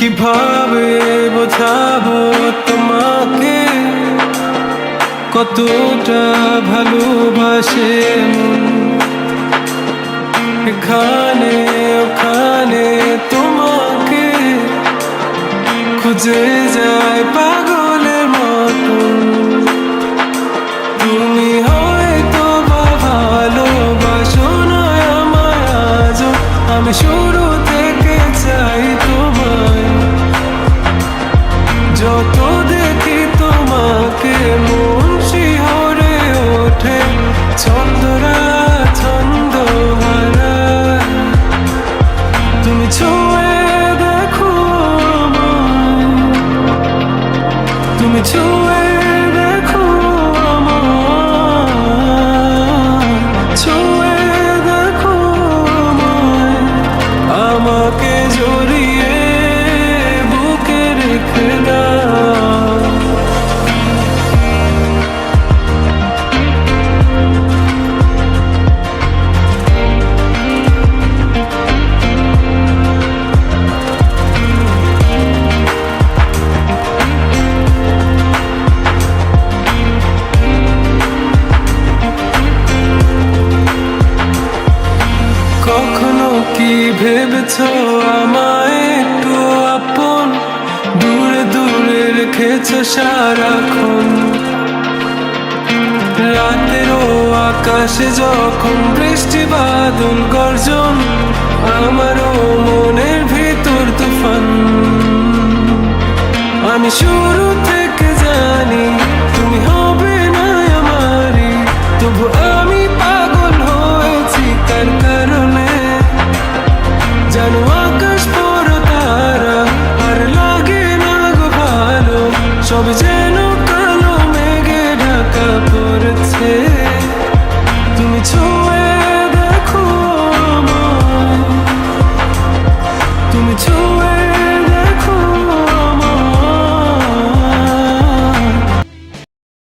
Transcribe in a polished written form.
কিভাবে বোঝাবো তোমাকে কতটা ভালোবাসে মন। এখানে ওখানে তোমাকে খুঁজে যায় পাগলের মতন। তুমি হয়তো বা ভালোবাসো না আমায় আজও, আমি শুরু থেকে চাই তোমায়। যত দেখি তোমাকে মন শিহরে ওঠে, ছন্দরা ছন্দ হারায়। তুমি ছুঁয়ে দেখো আমায়, তুমি ছুঁয়ে দেখো আমায়, ছুঁয়ে দেখো আমায়। আমাকে জড়িয়ে বুকে রেখে দাও। কখনো কি ভেবেছো আমায় একটু আপন, দূরে দূরে রেখেছো সারাক্ষণ। রাতেরও আকাশে যখন বৃষ্টি বাদল গর্জন, আমারও মনের ভিতর তুফান। আমি শুরু থেকে জানি তুমি হবে না আমারই, তবু আমি পাগল হয়েছি তার কারণে। জানো আকাশ বড় তারা আর লাগে না গো ভালো, সব যে